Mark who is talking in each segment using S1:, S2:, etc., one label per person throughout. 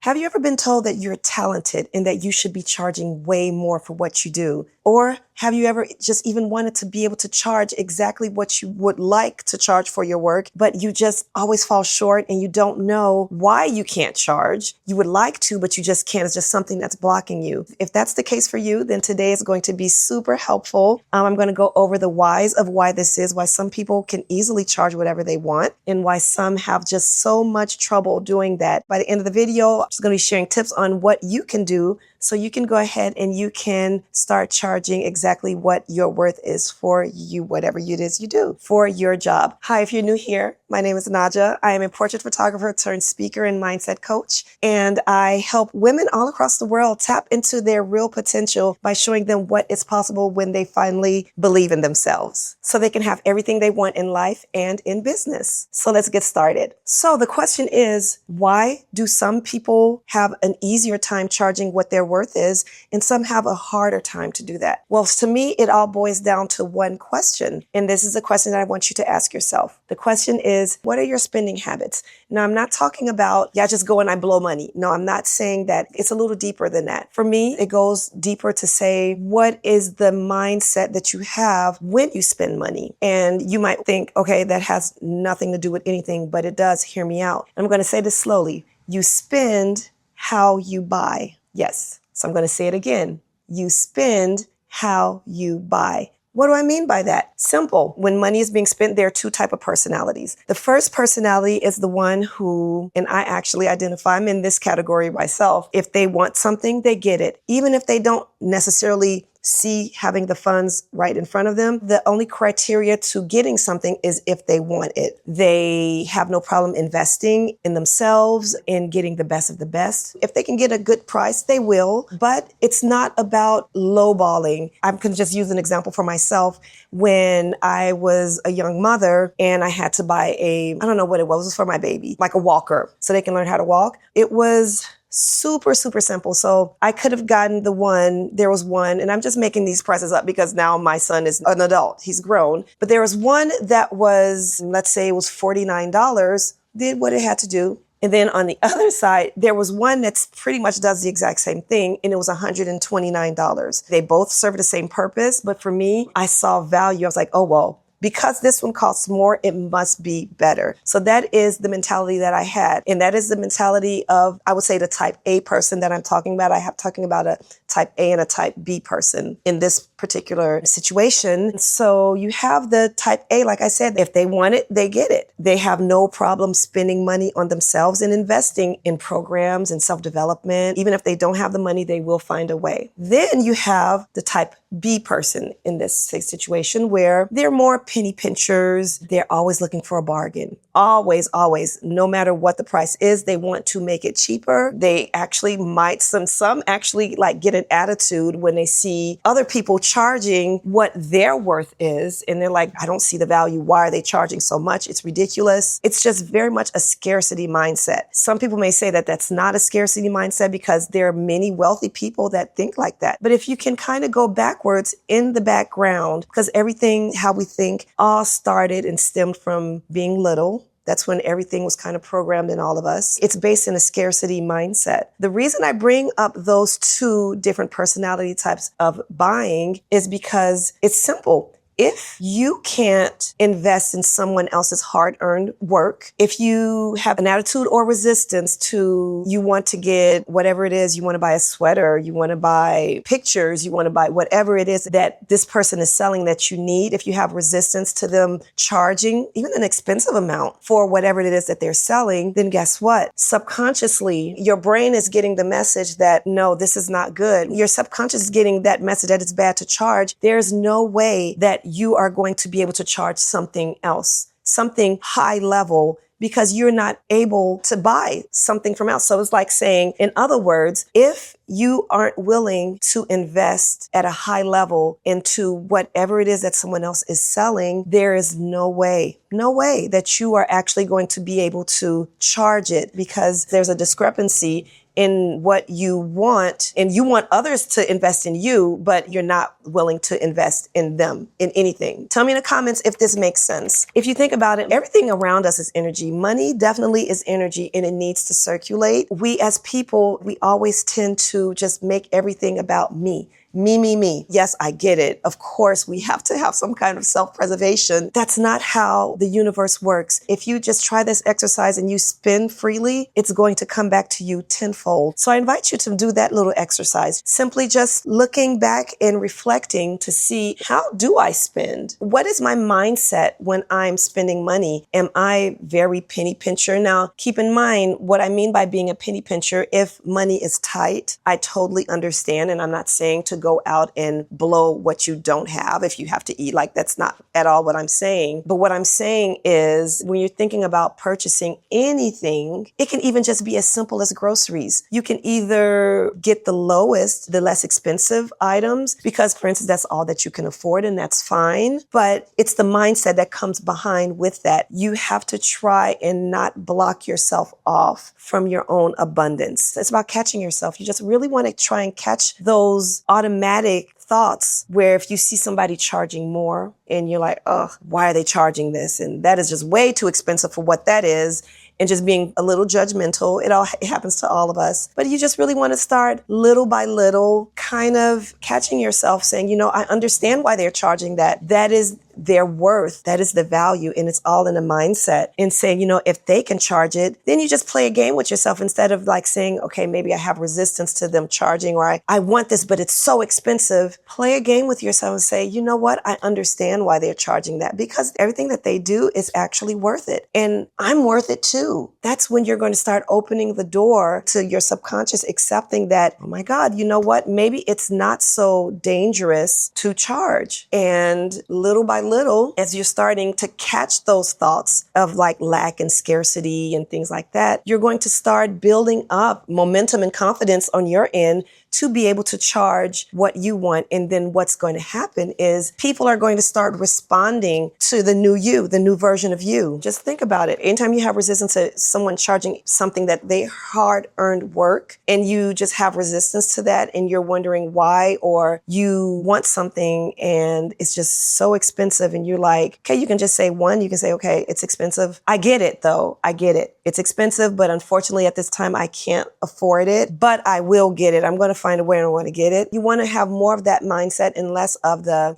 S1: Have you ever been told that you're talented and that you should be charging way more for what you do? Or have you ever just even wanted to be able to charge exactly what you would like to charge for your work, but you just always fall short and you don't know why you can't charge? You would like to, but you just can't. It's just something that's blocking you. If that's the case for you, then today is going to be super helpful. I'm going to go over the whys of why this is, why some people can easily charge whatever they want, and why some have just so much trouble doing that. By the end of the video, I'm just going to be sharing tips on what you can do so you can go ahead and you can start charging exactly what your worth is for you, whatever it is you do for your job. Hi, if you're new here, my name is Naja. I am a portrait photographer turned speaker and mindset coach, and I help women all across the world tap into their real potential by showing them what is possible when they finally believe in themselves, so they can have everything they want in life and in business. So let's get started. So the question is, why do some people have an easier time charging what their worth is, and some have a harder time to do that? Well, to me, it all boils down to one question. And this is a question that I want you to ask yourself. The question is, what are your spending habits? Now, I'm not talking about, I just go and I blow money. No, I'm not saying that. It's a little deeper than that. For me, it goes deeper to say, what is the mindset that you have when you spend money? And you might think, okay, that has nothing to do with anything, but it does. Hear me out. I'm going to say this slowly. You spend how you buy. Yes. So I'm going to say it again. You spend how you buy. What do I mean by that? Simple. When money is being spent, there are two types of personalities. The first personality is the one who, and I actually identify, I'm in this category myself. If they want something, they get it. Even if they don't necessarily see having the funds right in front of them, the only criteria to getting something is if they want it. They have no problem investing in themselves and getting the best of the best. If they can get a good price, they will, but it's not about lowballing. I can just use an example for myself. When I was a young mother and I had to buy I don't know what it was for my baby, like a walker, so they can learn how to walk. It was super, super simple. So I could have gotten there was one, and I'm just making these prices up because now my son is an adult. He's grown. But there was one that was, let's say it was $49, did what it had to do. And then on the other side, there was one that's pretty much does the exact same thing, and it was $129. They both serve the same purpose, but for me, I saw value. I was like, oh, well, because this one costs more, it must be better. So that is the mentality that I had. And that is the mentality of, I would say, the type A person that I'm talking about. I have talking about a type A and a type B person in this particular situation. So you have the type A, like I said, if they want it, they get it. They have no problem spending money on themselves and investing in programs and self-development. Even if they don't have the money, they will find a way. Then you have the type B person in this situation where they're more penny pinchers. They're always looking for a bargain. Always, always, no matter what the price is, they want to make it cheaper. They actually might, some actually like get an attitude when they see other people charging what their worth is. And they're like, I don't see the value. Why are they charging so much? It's ridiculous. It's just very much a scarcity mindset. Some people may say that that's not a scarcity mindset because there are many wealthy people that think like that. But if you can kind of go backwards in the background, because everything, how we think, all started and stemmed from being little. That's when everything was kind of programmed in all of us. It's based in a scarcity mindset. The reason I bring up those two different personality types of buying is because it's simple. If you can't invest in someone else's hard-earned work, if you have an attitude or resistance to, you want to get whatever it is, you want to buy a sweater, you want to buy pictures, you want to buy whatever it is that this person is selling that you need, if you have resistance to them charging even an expensive amount for whatever it is that they're selling, then guess what? Subconsciously, your brain is getting the message that, no, this is not good. Your subconscious is getting that message that it's bad to charge. There's no way that you are going to be able to charge something else, something high level, because you're not able to buy something from else. So it's like saying, in other words, if you aren't willing to invest at a high level into whatever it is that someone else is selling, there is no way that you are actually going to be able to charge it, because there's a discrepancy in what you want, and you want others to invest in you, but you're not willing to invest in them, in anything. Tell me in the comments if this makes sense. If you think about it, everything around us is energy. Money definitely is energy, and it needs to circulate. We as people, we always tend to just make everything about me. Me, me, me. Yes, I get it. Of course, we have to have some kind of self-preservation. That's not how the universe works. If you just try this exercise and you spend freely, it's going to come back to you tenfold. So I invite you to do that little exercise. Simply just looking back and reflecting to see, how do I spend? What is my mindset when I'm spending money? Am I very penny pincher? Now, keep in mind what I mean by being a penny pincher. If money is tight, I totally understand. And I'm not saying to go out and blow what you don't have if you have to eat. Like, that's not at all what I'm saying. But what I'm saying is, when you're thinking about purchasing anything, it can even just be as simple as groceries. You can either get the lowest, the less expensive items, because, for instance, that's all that you can afford, and that's fine. But it's the mindset that comes behind with that. You have to try and not block yourself off from your own abundance. It's about catching yourself. You just really want to try and catch those automatic thoughts where if you see somebody charging more and you're like, oh, why are they charging this? And that is just way too expensive for what that is. And just being a little judgmental. It happens to all of us. But you just really want to start little by little, kind of catching yourself saying, I understand why they're charging that. That is their worth. That is the value. And it's all in the mindset. And saying, if they can charge it, then you just play a game with yourself instead of like saying, okay, maybe I have resistance to them charging, or I want this, but it's so expensive. Play a game with yourself and say, you know what? I understand why they're charging that, because everything that they do is actually worth it. And I'm worth it too. That's when you're going to start opening the door to your subconscious accepting that, oh my God, you know what? Maybe it's not so dangerous to charge. And little by little, as you're starting to catch those thoughts of like lack and scarcity and things like that, you're going to start building up momentum and confidence on your end to be able to charge what you want. And then what's going to happen is people are going to start responding to the new you, the new version of you. Just think about it. Anytime you have resistance to someone charging something that they hard-earned work, and you just have resistance to that, and you're wondering why, or you want something and it's just so expensive, and you're like, okay, you can just say one, you can say, okay, it's expensive. I get it though. I get it. It's expensive, but unfortunately at this time I can't afford it, but I will get it. I'm going to find a way and I want to get it. You want to have more of that mindset and less of the,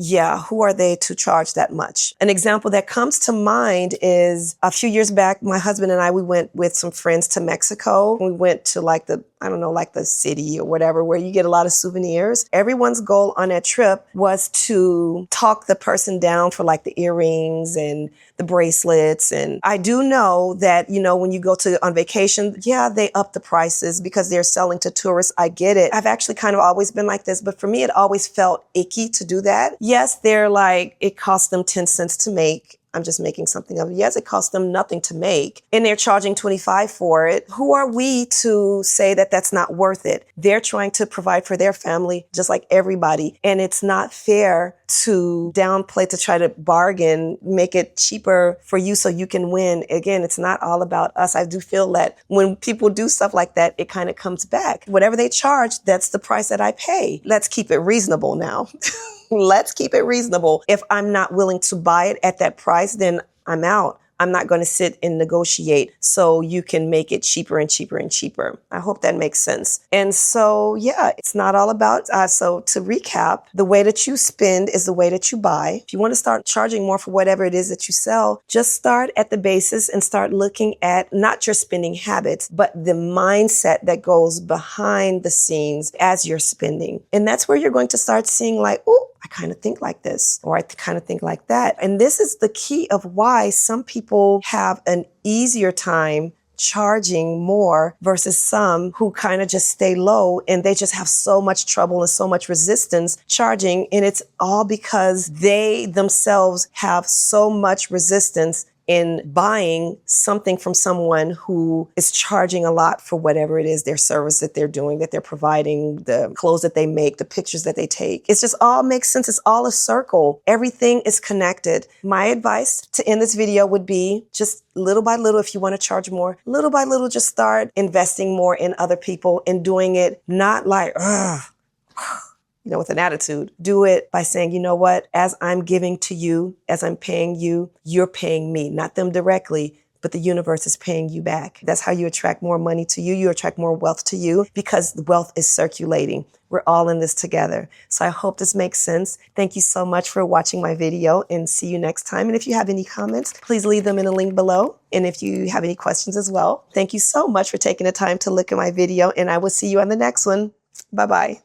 S1: who are they to charge that much? An example that comes to mind is a few years back, my husband and I, we went with some friends to Mexico. We went to like the city or whatever, where you get a lot of souvenirs. Everyone's goal on that trip was to talk the person down for like the earrings and the bracelets. And I do know that, when you go on vacation, they up the prices because they're selling to tourists. I get it. I've actually kind of always been like this, but for me, it always felt icky to do that. Yes, they're like, it cost them 10 cents to make. I'm just making something up. Yes, it costs them nothing to make, and they're charging 25 for it. Who are we to say that that's not worth it? They're trying to provide for their family just like everybody. And it's not fair to downplay, to try to bargain, make it cheaper for you so you can win. Again, it's not all about us. I do feel that when people do stuff like that, it kind of comes back. Whatever they charge, that's the price that I pay. Let's keep it reasonable now. Let's keep it reasonable. If I'm not willing to buy it at that price, then I'm out. I'm not going to sit and negotiate so you can make it cheaper and cheaper and cheaper. I hope that makes sense. And so, it's not all about, so to recap, the way that you spend is the way that you buy. If you want to start charging more for whatever it is that you sell, just start at the basis and start looking at not your spending habits, but the mindset that goes behind the scenes as you're spending. And that's where you're going to start seeing like, oh, I kind of think like this, or I kind of think like that. And this is the key of why some people have an easier time charging more versus some who kind of just stay low, and they just have so much trouble and so much resistance charging. And it's all because they themselves have so much resistance in buying something from someone who is charging a lot for whatever it is, their service that they're doing, that they're providing, the clothes that they make, the pictures that they take. It's just all makes sense. It's all a circle. Everything is connected. My advice to end this video would be just little by little, if you want to charge more, little by little, just start investing more in other people and doing it not like, with an attitude. Do it by saying, you know what, as I'm giving to you, as I'm paying you, you're paying me, not them directly, but the universe is paying you back. That's how you attract more money to you. You attract more wealth to you because the wealth is circulating. We're all in this together. So I hope this makes sense. Thank you so much for watching my video and see you next time. And if you have any comments, please leave them in a link below. And if you have any questions as well, thank you so much for taking the time to look at my video and I will see you on the next one. Bye-bye.